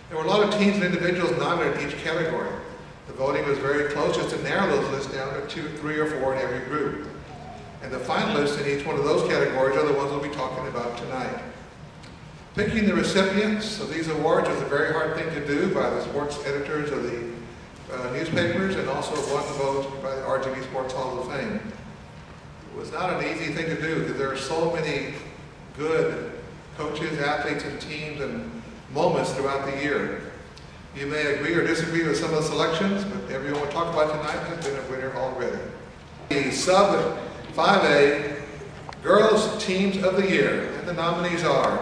There were a lot of teams and individuals nominated in each category. The voting was very close, just to narrow those lists down to 2, 3, or 4 in every group. And the finalists in each one of those categories are the ones we'll be talking about tonight. Picking the recipients of these awards was a very hard thing to do by the sports editors of the newspapers, and also one vote by the RGV Sports Hall of Fame. It was not an easy thing to do because there are so many good coaches, athletes, and teams and moments throughout the year. You may agree or disagree with some of the selections, but everyone we'll talk about tonight has been a winner already. The Sub 5A Girls Teams of the Year, and the nominees are: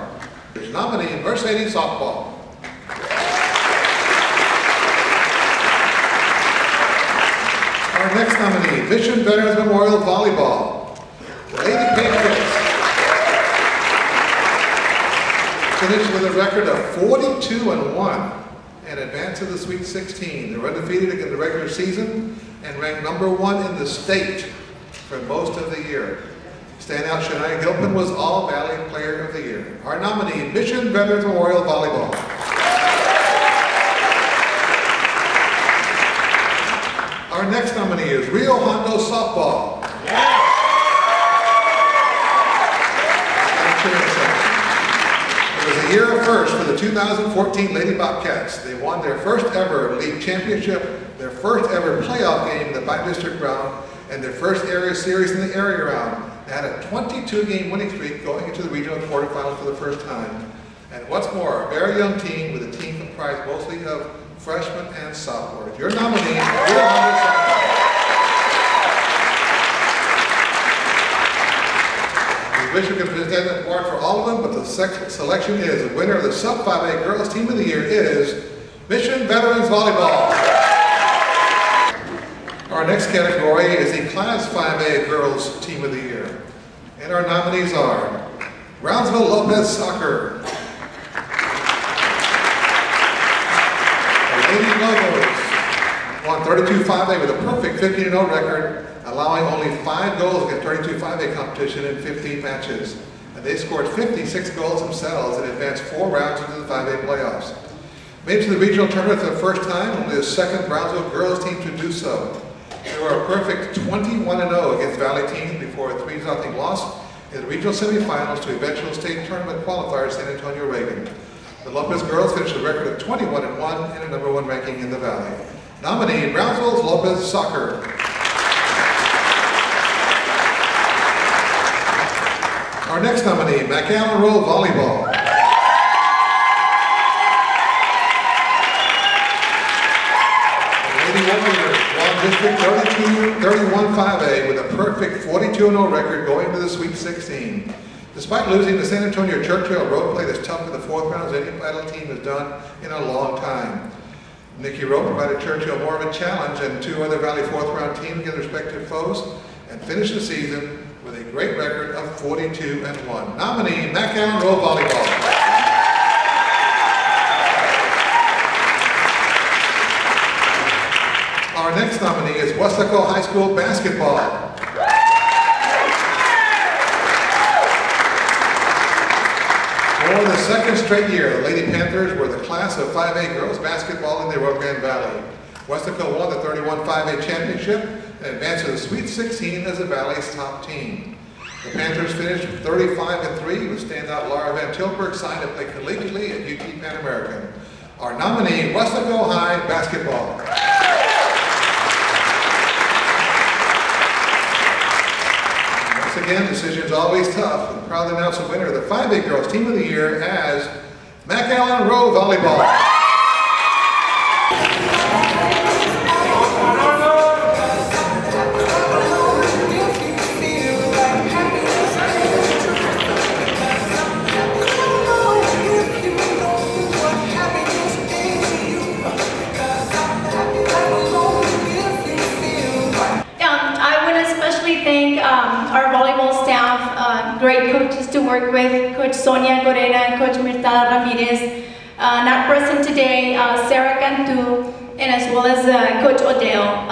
nominee Mercedes Softball, our next nominee, Mission Veterans Memorial Volleyball, the Lady Patriots finished with a record of 42-1 and advanced to the Sweet 16. They were undefeated in the regular season and ranked #1 in the state for most of the year. Standout Shania Gilpin was All Valley Player of the Year. Our nominee, Mission Veterans Memorial Volleyball. Our next nominee is Rio Grande Softball. It was a year of first for the 2014 Lady Bobcats. They won their first ever league championship, their first ever playoff game in the bi-district round, and their first area series in the area round. They had a 22-game winning streak going into the regional quarterfinals for the first time. And what's more, a very young team with a team comprised mostly of freshmen and sophomores. Your nominee, Rio Grande Softball. We wish we could present an award for all of them, but the selection is the winner of the Sub 5A Girls Team of the Year is Mission Veterans Volleyball. Our next category is the Class 5A Girls Team of the Year. And our nominees are Brownsville Lopez Soccer, the Lady Lobos won 32-5A with a perfect 15-0 record, allowing only 5 goals in 32-5A competition in 15 matches. And they scored 56 goals themselves and advanced 4 rounds into the 5A playoffs. Made to the regional tournament for the first time, only the second Brownsville girls team to do so. They were a perfect 21-0 against Valley teams before a 3-0 loss in the regional semifinals to eventual state tournament qualifier San Antonio Reagan. The Lopez girls finished a record of 21-1 and a #1 ranking in the Valley. Nominee, Brownsville's Lopez Soccer. Our next nominee, McAllen Roll Volleyball. The Lady Warriors won District 31-5A with a perfect 42-0 record going to the Sweet 16. Despite losing to San Antonio Churchill, road play is tough in the 4th round as any battle team has done in a long time. Nikki Rowe provided Churchill more of a challenge and 2 other Valley 4th round teams against respective foes and finished the season with a great record of 42-1. Nominee, McAllen Roll Volleyball. Our next nominee is Westaco High School Basketball. For the second straight year, the Lady Panthers were the class of 5A girls basketball in the Rio Grande Valley. Westaco won the 31-5A championship and advanced to the Sweet 16 as the Valley's top team. The Panthers finished 35-3 with standout Laura Van Tilburg signed to play collegiately at UT Pan American. Our nominee, Westaco High Basketball. Once again, decision's always tough. I'm proud to announce the winner of the 5A Girls Team of the Year as McAllen Row Volleyball. Our volleyball staff, great coaches to work with, Coach Sonia Corena and Coach Mirtada Ramirez. Not present today, Sarah Cantu, and as well as Coach Odell.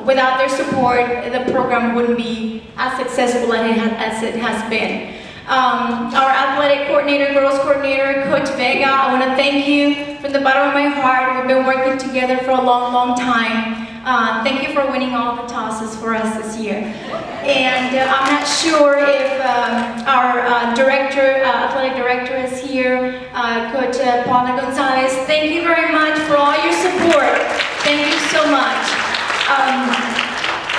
Without their support, the program wouldn't be as successful as it has been. Our athletic athletic coordinator, girls coordinator, Coach Vega. I want to thank you from the bottom of my heart. We've been working together for a long, long time. Thank you for winning all the tosses for us this year. And I'm not sure if our athletic director is here, Coach Paula Gonzalez. Thank you very much for all your support. Thank you so much.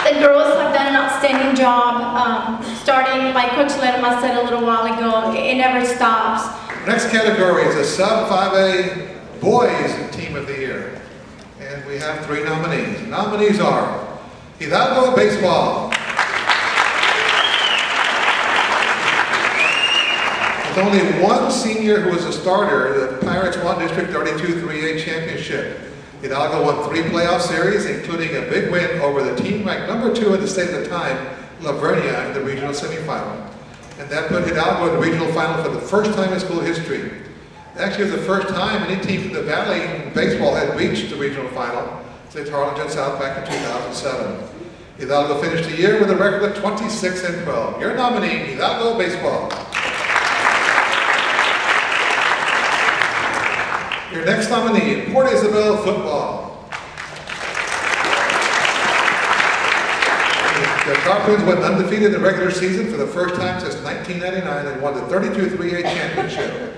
The girls have done an outstanding job, starting, like Coach Lerma said a little while ago, it never stops. Next category is the Sub-5A Boys Team of the Year. And we have 3 nominees. The nominees are Hidalgo Baseball. With only one senior who was a starter, the Pirates won District 32 3A championship. Hidalgo won 3 playoff series, including a big win over the team ranked number 2 in the state at the time, La Vernia, in the regional semifinal. And that put Hidalgo in the regional final for the first time in school history. Actually, it was the first time any team from the Valley in baseball had reached the regional final since Harlingen South back in 2007. Hidalgo finished the year with a record of 26-12. Your nominee, Hidalgo Baseball. Your next nominee, Port Isabel Football. The Tarpons went undefeated in the regular season for the first time since 1999 and won the 32 3A championship.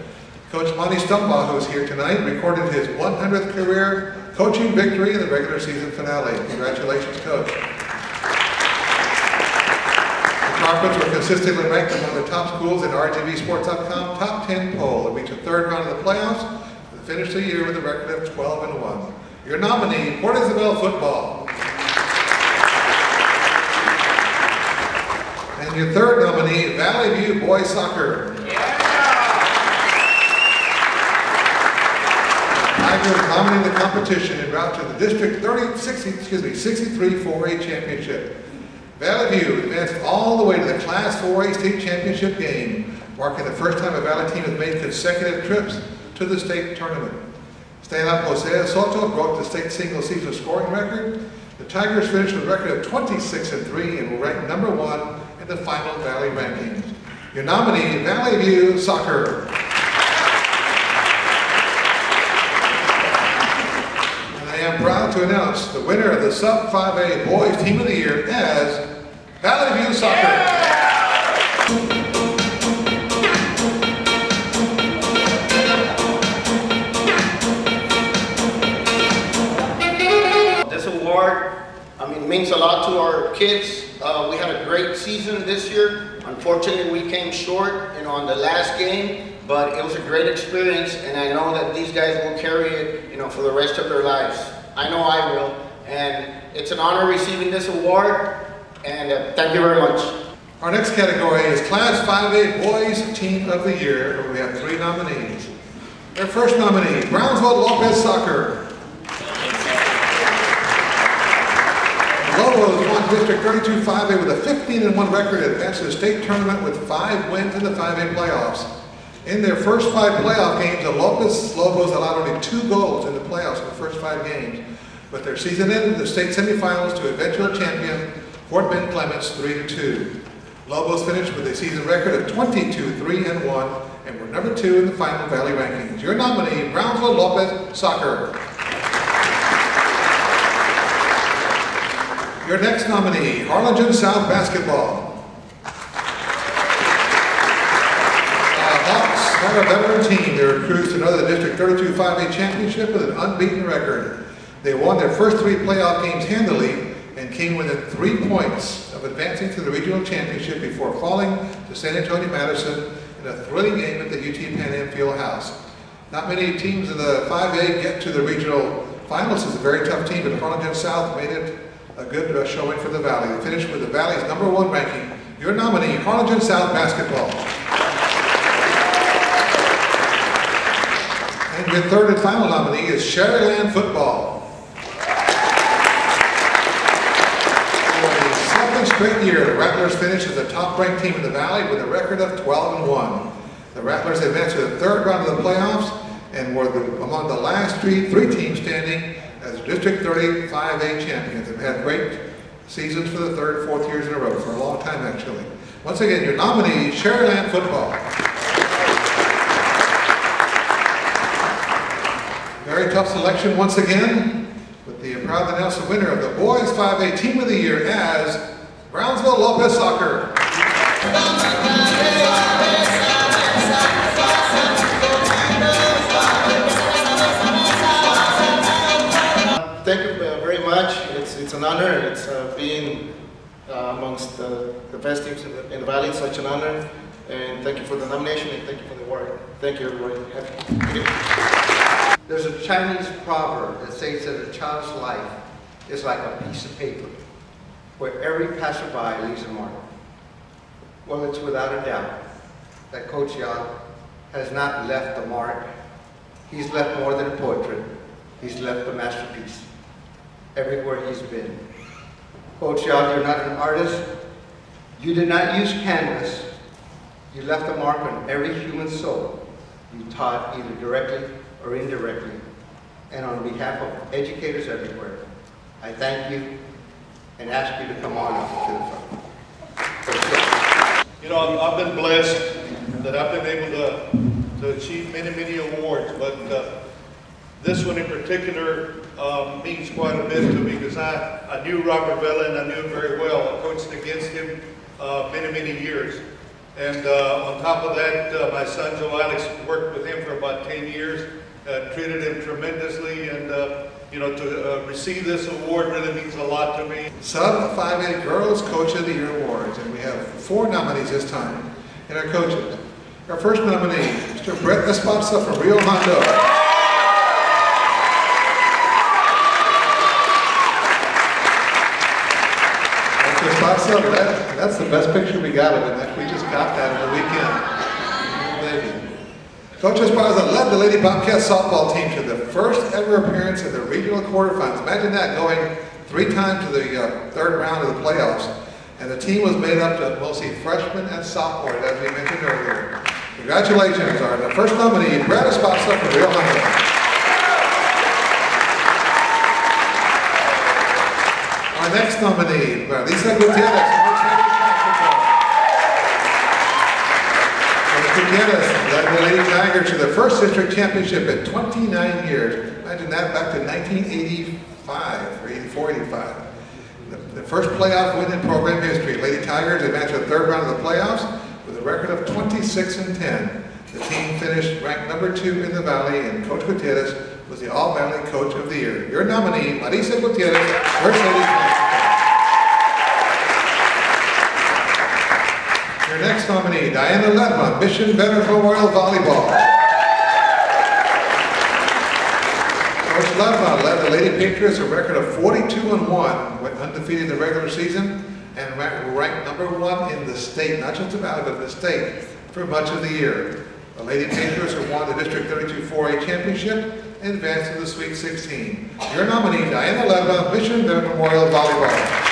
Coach Monty Stumbaugh, who is here tonight, recorded his 100th career coaching victory in the regular season finale. Congratulations, Coach. The Tarpons were consistently ranked among the top schools in RGVSports.com top 10 poll and reached the 3rd round of the playoffs and finished the year with a record of 12-1. Your nominee, Port Isabel Football. And your 3rd nominee, Valley View Boys Soccer. Tigers dominating the competition en route to the District 63 4A championship. Valley View advanced all the way to the Class 4A state championship game, marking the first time a Valley team has made consecutive trips to the state tournament. Standout Jose Soto broke the state single-season scoring record. The Tigers finished with a record of 26-3 and were ranked number 1 in the final Valley rankings. Your nominee, Valley View Soccer. I am proud to announce the winner of the Sub-5A Boys Team of the Year as Valley View Soccer. This award, means a lot to our kids. We had a great season this year. Unfortunately, we came short, on the last game, but it was a great experience, and I know that these guys will carry it, for the rest of their lives. I know I will, and it's an honor receiving this award, and thank you very much. Our next category is Class 5A Boys Team of the Year, where we have 3 nominees. Our first nominee, Brownsville Lopez Soccer. The Lobos won District 32 5A with a 15-1 record and advanced to the state tournament with 5 wins in the 5A playoffs. In their first 5 playoff games, the Lobos allowed only 2 goals in the playoffs in the first 5 games, but their season ended in the state semifinals to eventual champion Fort Bend Clements 3-2. Lobos finished with a season record of 22-3-1 and were number 2 in the final Valley rankings. Your nominee, Brownsville Lopez Soccer. Your next nominee, Harlingen South Basketball. Hawks are a veteran team. They were cruised to another District 32 5A championship with an unbeaten record. They won their first 3 playoff games handily and came within 3 points of advancing to the regional championship before falling to San Antonio Madison in a thrilling game at the UT Pan Am Fieldhouse. Not many teams in the 5A get to the regional finals. It's a very tough team, but Harlingen South made it a good showing for the Valley. They finished with the Valley's #1 ranking. Your nominee, Harlingen South Basketball. And your 3rd and final nominee is Sherryland Football. For the 2nd straight year, the Rattlers finished as the top-ranked team in the Valley with a record of 12-1. The Rattlers advanced to the 3rd round of the playoffs and were among the last 3 teams standing as District 30 5A champions. They've had great seasons for the 3rd, 4th years in a row, for a long time actually. Once again, your nominee, Sherryland Football. very tough selection once again, with the proud to announce the winner of the Boys 5A Team of the Year as Brownsville Lopez Soccer. Thank you very much. It's an honor. It's being amongst the best teams in the Valley. It's such an honor. And thank you for the nomination and thank you for the award. Thank you, everybody. There's a Chinese proverb that says that a child's life is like a piece of paper where every passerby leaves a mark. Well, it's without a doubt that Coach Young has not left a mark. He's left more than a portrait. He's left a masterpiece everywhere he's been. Coach Young, you're not an artist. You did not use canvas. You left a mark on every human soul you taught, either directly or indirectly. And on behalf of educators everywhere, I thank you and ask you to come on up to the front. You know, I've been blessed that I've been able to achieve many, many awards, but this one in particular means quite a bit to me because I knew Robert Vela and I knew him very well. I coached against him many, many years. And on top of that, my son Joe Alex worked with him for about 10 years, treated him tremendously, and you know, to receive this award really means a lot to me. Sub 5A Girls Coach of the Year Awards, and we have 4 nominees this time in our coaches. Our first nominee, Mr. Brett Esparza from Rio Grande. That's the best picture we got of it. We just got that on the weekend. Maybe. Coach Esparza led the Lady Bobcats softball team to the first ever appearance in the regional quarterfinals. Imagine that, going 3 times to the 3rd round of the playoffs. And the team was made up of mostly freshmen and sophomores, as we mentioned earlier. Congratulations, the first nominee, Brett Esparza from Rio Grande. Our next nominee, Lisa Gutierrez. Gutierrez led the Lady Tigers to the first district championship in 29 years. Imagine that, back to 1985 or 84, 85. The first playoff win in program history. Lady Tigers advanced to the 3rd round of the playoffs with a record of 26-10. The team finished ranked number 2 in the Valley, and Coach Gutierrez was the All-Valley Coach of the Year. Your nominee, Marisa Gutierrez, First Lady. Your next nominee, Diana Ledma, Mission Veterans Memorial Volleyball. Coach Ledma led the Lady Patriots a record of 42-1, went undefeated in the regular season, and ranked number 1 in the state, not just the Valley, but the state, for much of the year. The Lady Patriots have won the District 32 4A Championship and advanced to the Sweet 16. Your nominee, Diana Ledma, Mission Veterans Memorial Volleyball.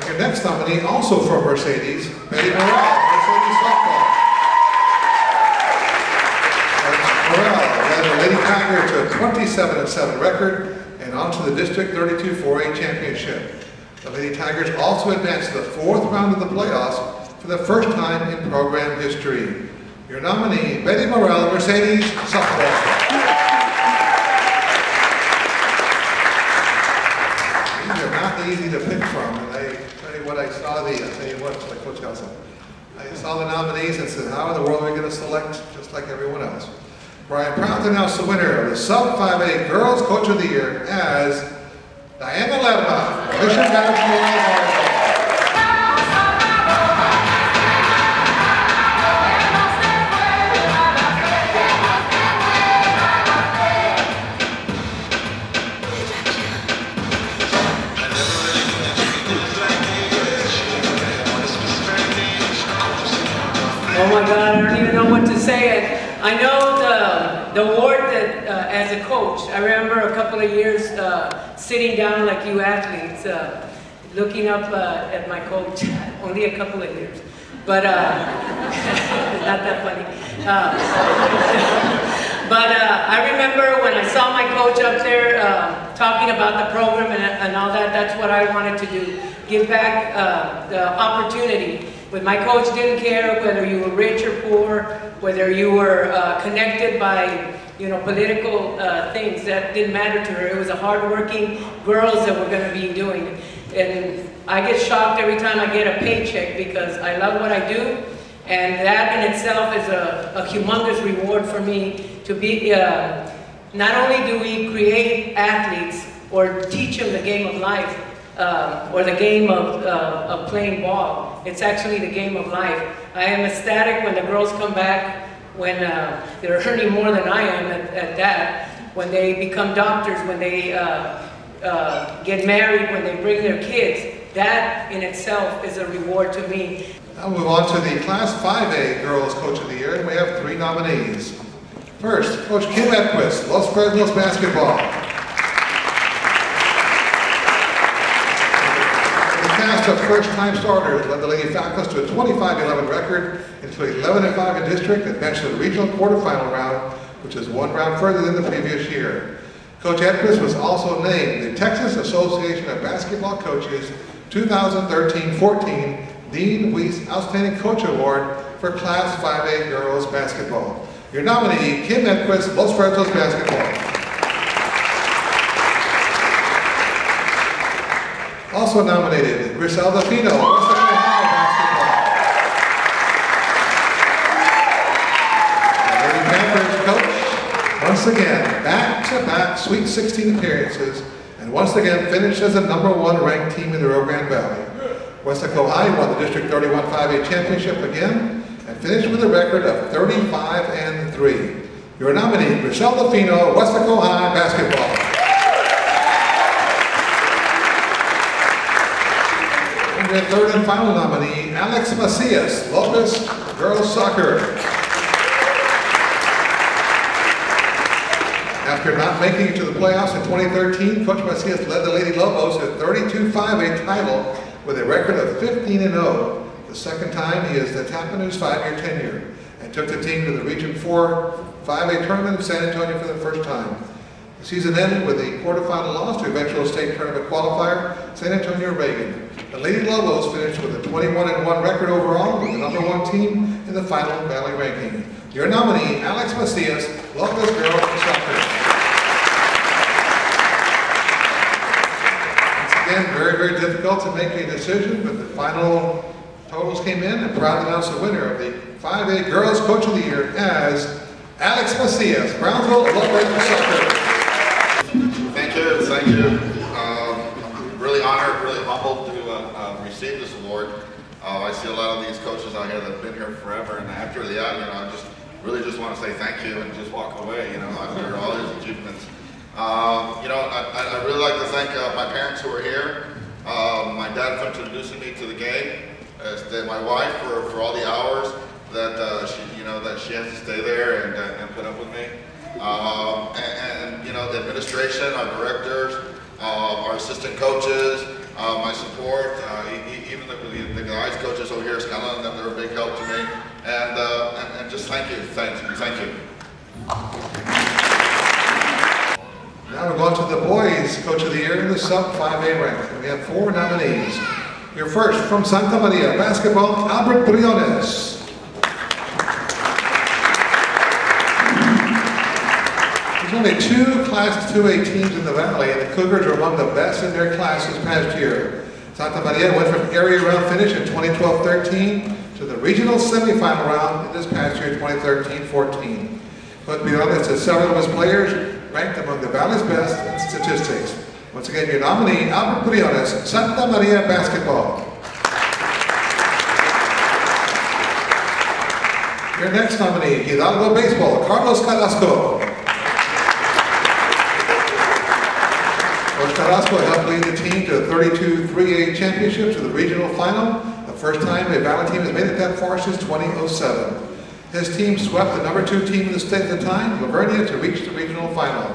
Your next nominee, also from Mercedes, Betty Morrell, Mercedes Softball. Morrell led the Lady Tigers to a 27-7 record and on to the District 32 4A Championship. The Lady Tigers also advanced to the 4th round of the playoffs for the first time in program history. Your nominee, Betty Morrell, Mercedes Softball. These are not easy to pick from, and I tell you what, I tell you what, like Coach Nelson, I saw the nominees and said, how in the world are we going to select just like everyone else? Where I am proud to announce the winner of the Sub 5A Girls Coach of the Year as Diana Ledma, Mission Veterans Memorial Volleyball. Oh my God, I don't even know what to say. I know the award that, as a coach, I remember a couple of years sitting down like you athletes, looking up at my coach, only a couple of years, but not that funny. But I remember when I saw my coach up there talking about the program and all that, that's what I wanted to do, give back the opportunity But my coach didn't care whether you were rich or poor, whether you were connected by, you know, political things. That didn't matter to her. It was a hardworking girls that were going to be doing it. And I get shocked every time I get a paycheck because I love what I do. And that in itself is a humongous reward for me to be, not only do we create athletes or teach them the game of life, or the game of playing ball. It's actually the game of life. I am ecstatic when the girls come back, when they're earning more than I am at that, when they become doctors, when they get married, when they bring their kids. That in itself is a reward to me. Now we'll move on to the Class 5A Girls Coach of the Year, and we have 3 nominees. First, Coach Kim Edquist, Los Fresnos Basketball. Of first-time starters led the Lady Falcons to a 25-11 record, into 11-5 in district, and advanced to the regional quarterfinal round, which is 1 round further than the previous year. Coach Edquist was also named the Texas Association of Basketball Coaches 2013-14 Dean Weiss Outstanding Coach Award for Class 5A Girls Basketball. Your nominee, Kim Edquist, Los Fresnos Basketball. Also nominated, Griselda Fino, RGV Hall Basketball. The Lady Panthers coach, once again, back-to-back Sweet 16 appearances, and once again finished as the #1 ranked team in the Rio Grande Valley. Westaco High won the District 31 5A championship again, and finished with a record of 35-3. Your nominee, Griselda Fino, Westaco High Basketball. The third and final nominee, Alex Macias, Lopez Girls Soccer. After not making it to the playoffs in 2013, Coach Macias led the Lady Lobos to a 32-5A title with a record of 15-0. The second time he has happened in his 5-year tenure, and took the team to the Region 4 5A tournament in San Antonio for the first time. The season ended with a quarterfinal loss to eventual state tournament qualifier, San Antonio Reagan. The Lady Lobos finished with a 21-1 record overall, with the #1 team in the final Valley ranking. Your nominee, Alex Macias, Lobos Girls Soccer. Once again, very, very difficult to make a decision, but the final totals came in, and proud to announce the winner of the 5A Girls Coach of the Year as Alex Macias, Brownsville Lobos Soccer. Thank you. I'm really honored, really humbled to receive this award. I see a lot of these coaches out here that have been here forever, and after the you know, I just really want to say thank you and just walk away, you know, after all these achievements. You know, I really like to thank my parents who are here, my dad for introducing me to the game, my wife for all the hours that she has to stay there and put up with me. And you know, the administration, our directors, our assistant coaches, my support, even the guys coaches over here, Skyline, they're a big help to me. And just thank you. Now we're going to the Boys Coach of the Year in the Sub 5A rank. We have 4 nominees. Your first, from Santa Maria Basketball, Albert Briones. There's only 2 Class 2A teams in the Valley, and the Cougars are among the best in their class this past year. Santa Maria went from area round finish in 2012-13 to the regional semifinal round in this past year, 2013-14. But Briones has several of his players ranked among the Valley's best in statistics. Once again, your nominee, Albert Briones, Santa Maria Basketball. Your next nominee, Hidalgo Baseball, Carlos Carrasco. Coach Carrasco helped lead the team to the 32-3A championship to the regional final, the first time a Valley team has made it that far since 2007. His team swept the #2 team in the state at the time, Lavernia, to reach the regional final.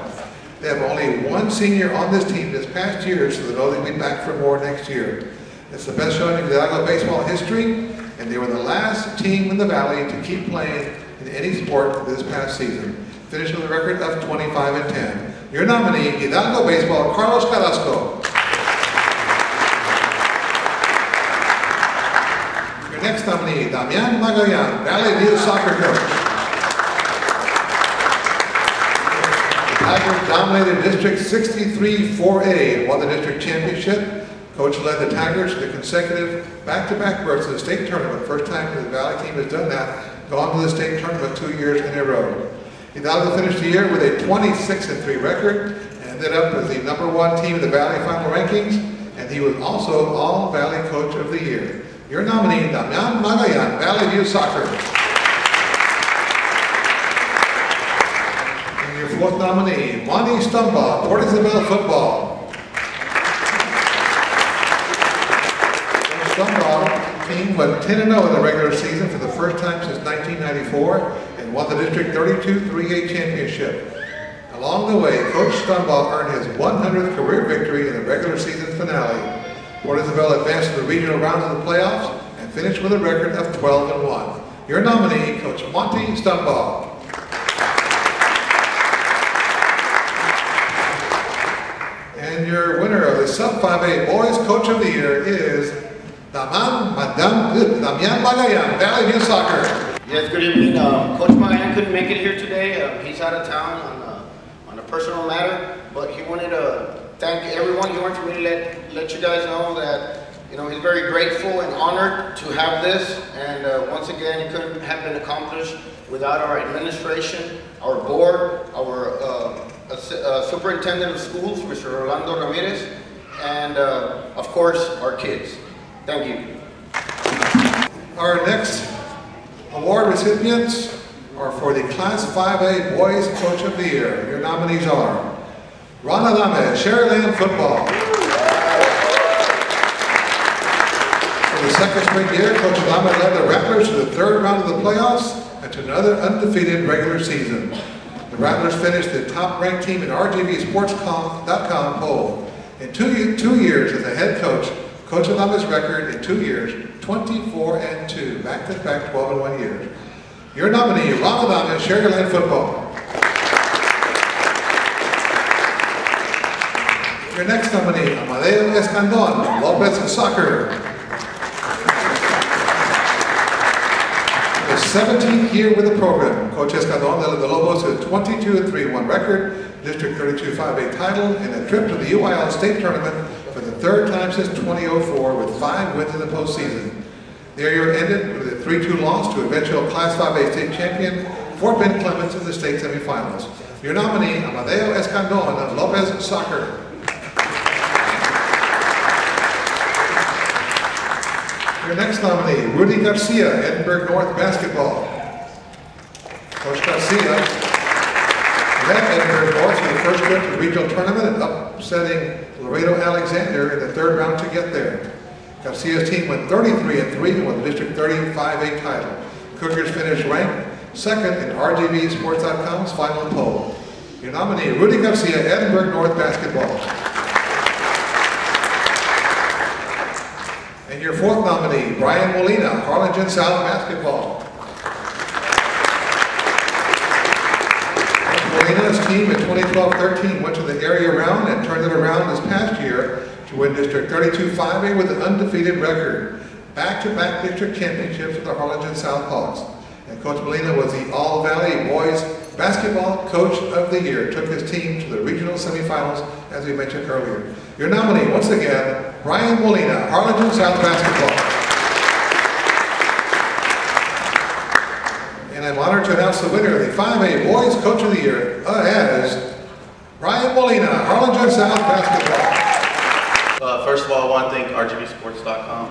They have only 1 senior on this team this past year, so they know they'll be back for more next year. It's the best showing in Hidalgo baseball history, and they were the last team in the Valley to keep playing in any sport this past season. Finished with a record of 25-10. Your nominee, Hidalgo Baseball, Carlos Carrasco. Your next nominee, Damian Magayan, Valley View soccer coach. The Tigers dominated District 63-4A and won the district championship. Coach led the Tigers to the consecutive back-to-back berths of the state tournament. First time the Valley team has done that, gone to the state tournament 2 years in a row. He thought to finish the year with a 26-3 record and ended up as the #1 team in the Valley final rankings, and he was also All-Valley Coach of the Year. Your nominee, Damian Magayan, Valley View Soccer. And your fourth nominee, Monty Stumbaugh, Port Isabel Football. Stumbaugh team went 10-0 in the regular season for the first time since 1994 and won the District 32-3A championship. Along the way, Coach Stumbaugh earned his 100th career victory in the regular season finale. Port Isabel advanced to the regional rounds of the playoffs and finished with a record of 12-1. Your nominee, Coach Monty Stumbaugh. And your winner of the Sub-5A Boys Coach of the Year is Damian Magayan, Valley View Soccer. Yes, good evening. Coach Magayan couldn't make it here today. He's out of town on a personal matter, but he wanted to thank everyone. He wanted for me to let you guys know that he's very grateful and honored to have this, and once again, it couldn't have been accomplished without our administration, our board, our superintendent of schools, Mr. Orlando Ramirez, and of course, our kids. Thank you. Our next award recipients are for the Class 5A Boys Coach of the Year. Your nominees are Ron Adame, Sherryland Football. For the second straight year, Coach Adame led the Rattlers to the third round of the playoffs and to another undefeated regular season. The Rattlers finished the top-ranked team in RGVSports.com poll. In two years as a head coach, Coach Adame's record in 2 years, 24-2, back-to-back 12-1 years. Your nominee, Ron Adame, Sherryland Football. Your next nominee, Amadeo Escandon, Lopez Soccer. The 17th year with the program, Coach Escandon led the Lobos to a 22-3-1 record, District 32-5A title, and a trip to the UIL State Tournament for the third time since 2004 with 5 wins in the postseason. The year ended with a 3-2 loss to eventual Class 5A state champion, Fort Bend Clements in the state semifinals. Your nominee, Amadeo Escandon of Lopez Soccer. Your next nominee, Rudy Garcia, Edinburgh North Basketball. Coach Garcia led Edinburgh North to the first trip to the regional tournament and upsetting Laredo Alexander in the third round to get there. Garcia's team went 33-3 and won the District 35A title. Cougars finished ranked second in RGVSports.com's final poll. Your nominee, Rudy Garcia, Edinburgh North Basketball. And your fourth nominee, Brian Molina, Harlingen South Basketball. Molina's team in 2012-13 went to the area round and turned it around this past year to win District 32-5A with an undefeated record. Back-to-back district championships with the Harlingen South Hawks. And Coach Molina was the All-Valley Boys Basketball Coach of the Year. Took his team to the regional semifinals, as we mentioned earlier. Your nominee, once again, Brian Molina, Harlingen South Basketball. And I'm honored to announce the winner of the 5A Boys Coach of the Year as Brian Molina, Harlingen South Basketball. First of all, I want to thank RGVSports.com,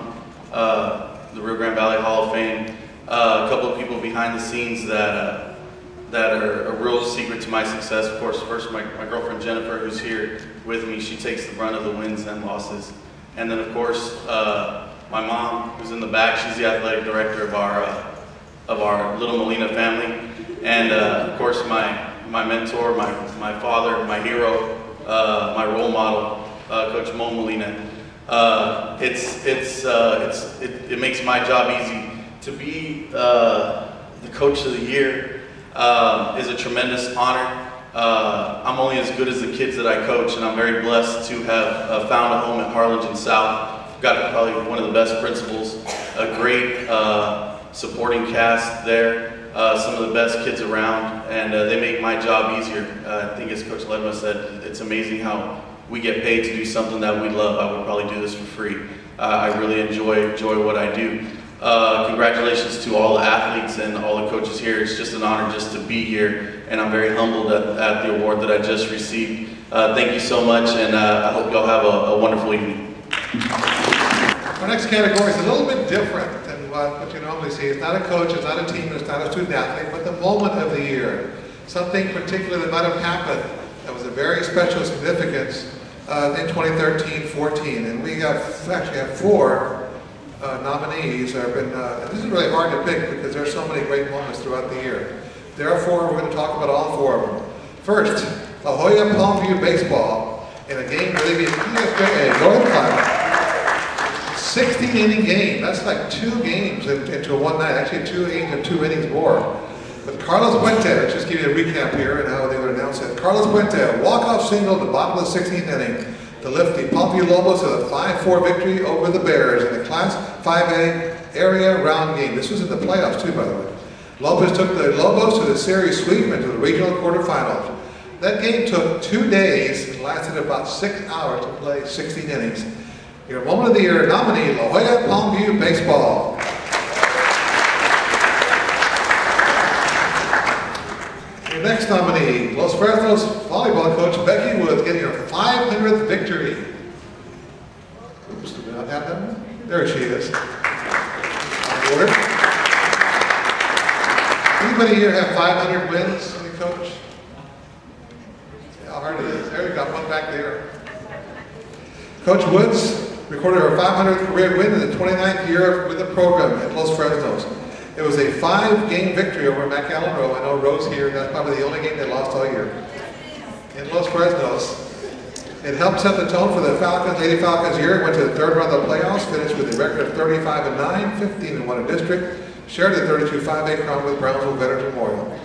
the Rio Grande Valley Hall of Fame, a couple of people behind the scenes that are a real secret to my success. Of course, first my girlfriend Jennifer, who's here with me, she takes the brunt of the wins and losses. And then of course, my mom, who's in the back, she's the athletic director of our little Molina family. And of course, my mentor, my father, my hero, my role model, Coach Mo Molina. It makes my job easy. To be the Coach of the Year is a tremendous honor. I'm only as good as the kids that I coach, and I'm very blessed to have found a home at Harlingen South. I've got probably one of the best principals a great supporting cast there. Some of the best kids around, and they make my job easier. I think as Coach Ledma said, it's amazing how we get paid to do something that we love. I would probably do this for free. I really enjoy what I do. Congratulations to all the athletes and all the coaches here. It's just an honor just to be here, and I'm very humbled at the award that I just received. Thank you so much, and I hope y'all have a wonderful evening. Our next category is a little bit different than what you normally see. It's not a coach, it's not a team, it's not a student athlete, but the moment of the year. Something particular that might have happened that was a very special significance in 2013-14. And we actually have 4 nominees. This is really hard to pick because there's so many great moments throughout the year. Therefore, we're going to talk about all 4 of them. First, La Jolla Palmview Baseball in a game really being a Northern Climate. 16-inning game. That's like 2 games into one night. Actually, 2 games and 2 innings more. But Carlos Puente, let's just give you a recap here and how they would announce it. Carlos Puente, a walk-off single at the bottom of the 16th inning to lift the Palmview Lobos to the 5-4 victory over the Bears in the Class 5A area round game. This was in the playoffs too, by the way. Lopez took the Lobos to the series sweep and to the regional quarterfinals. That game took 2 days and lasted about 6 hours to play 16 innings. Your Moment of the Year nominee, La Jolla Palmview Baseball. Your next nominee, Los Fresnos volleyball coach Becky Woods, getting her 500th victory. Oops, did we not have that one? There she is. Anybody here have 500 wins, any coach? How hard it is. There, you got one back there. Coach Woods recorded her 500th career win in the 29th year with the program at Los Fresnos. It was a 5-game victory over McAllen Row. I know Rose here, that's probably the only game they lost all year. In Los Fresnos. It helped set the tone for the Falcons, Lady Falcons year. It went to the 3rd round of the playoffs, finished with a record of 35-9, 15-1 in district, shared the 32-5A crown with Brownsville Veterans Memorial.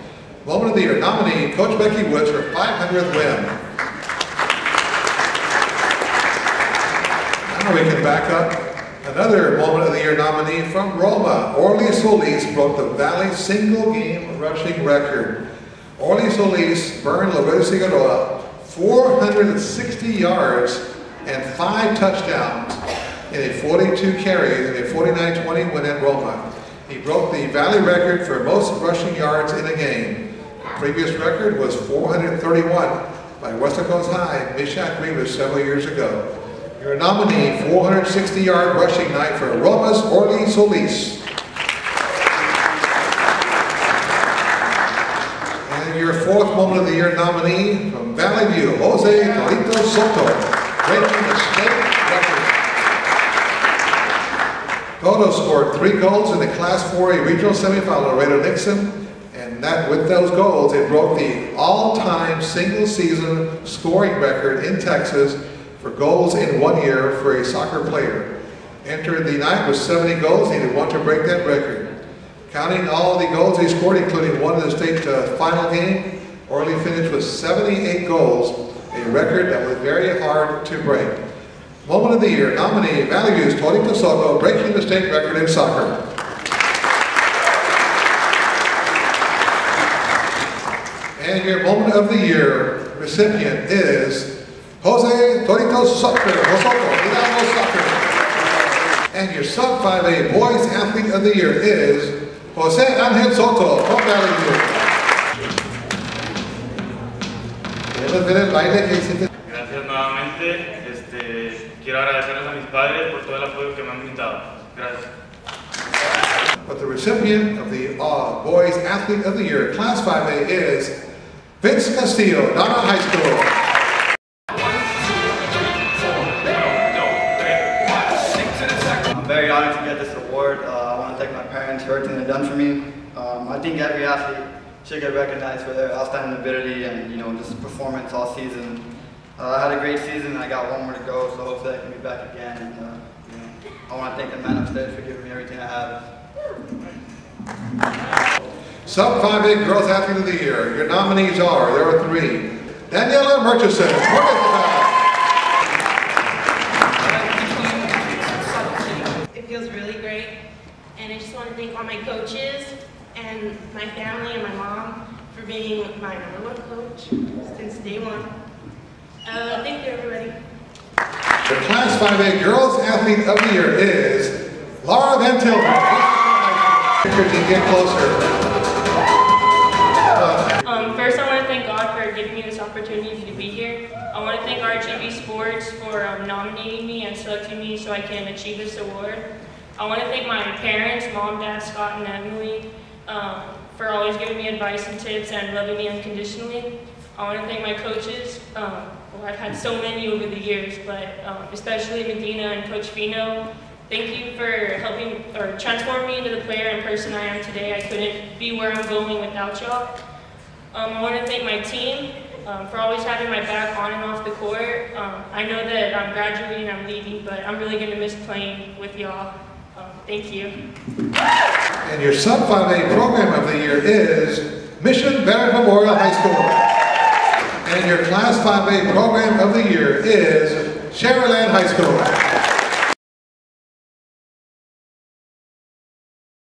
Moment of the Year nominee, Coach Becky Woods, her 500th win. Now we can back up. Another Moment of the Year nominee from Roma, Orly Solis, broke the Valley single game rushing record. Orly Solis burned Loreto Figueroa 460 yards and 5 touchdowns in a 42 carries and a 49-20 win at Roma. He broke the Valley record for most rushing yards in a game. The previous record was 431 by Western Coast High, Mishak Rivas several years ago. Your nominee, 460-yard rushing night for Roma's Orly Solis. And your 4th Moment of the Year nominee from Valley View, Jose Torito Soto, breaking the state record. Toto scored 3 goals in the Class 4A regional semifinal, Laredo Nixon, and that with those goals, it broke the all-time single-season scoring record in Texas for goals in 1 year for a soccer player. Entered the night with 70 goals, needed 1 to break that record. Counting all the goals he scored, including 1 in the state final game, Orly finished with 78 goals, a record that was very hard to break. Moment of the Year nominee, Valley View's Torito Soto, breaking the state record in soccer. And your Moment of the Year recipient is Jose Torito Soto, and your Sub 5A Boys Athlete of the Year is Jose Angel Soto from Valley View. Gracias nuevamente. Quiero agradecerles a mis padres por todo el apoyo que me han brindado. Gracias. But the recipient of the Boys Athlete of the Year, Class 5A, is Vince Castillo, Donna High School. I'm very honored to get this award. I want to thank my parents for everything they've done for me. I think every athlete should get recognized for their outstanding ability and just performance all season. I had a great season. I got 1 more to go, so hopefully I can be back again. And I want to thank the man upstairs for giving me everything I have. Sub 5A Girls Athlete of the Year. Your nominees are, there are 3. Daniela Murchison. It feels really great my coaches and my family and my mom for being my #1 coach since day one. Thank you, everybody. The Class 5A Girls Athlete of the Year is Laura Van Tilden. Get closer. First, I want to thank God for giving me this opportunity to be here. I want to thank RGV Sports for nominating me and selecting me so I can achieve this award. I want to thank my parents, Mom, Dad, Scott, and Emily, for always giving me advice and tips and loving me unconditionally. I want to thank my coaches. Well, I've had so many over the years, but especially Medina and Coach Fino. Thank you for helping or transforming me into the player and person I am today. I couldn't be where I'm going without y'all. I want to thank my team for always having my back on and off the court. I know that I'm graduating, I'm leaving, but I'm really going to miss playing with y'all. Thank you. And your Sub 5A Program of the Year is Mission Veteran Memorial High School. And your Class 5A Program of the Year is Sharyland High School.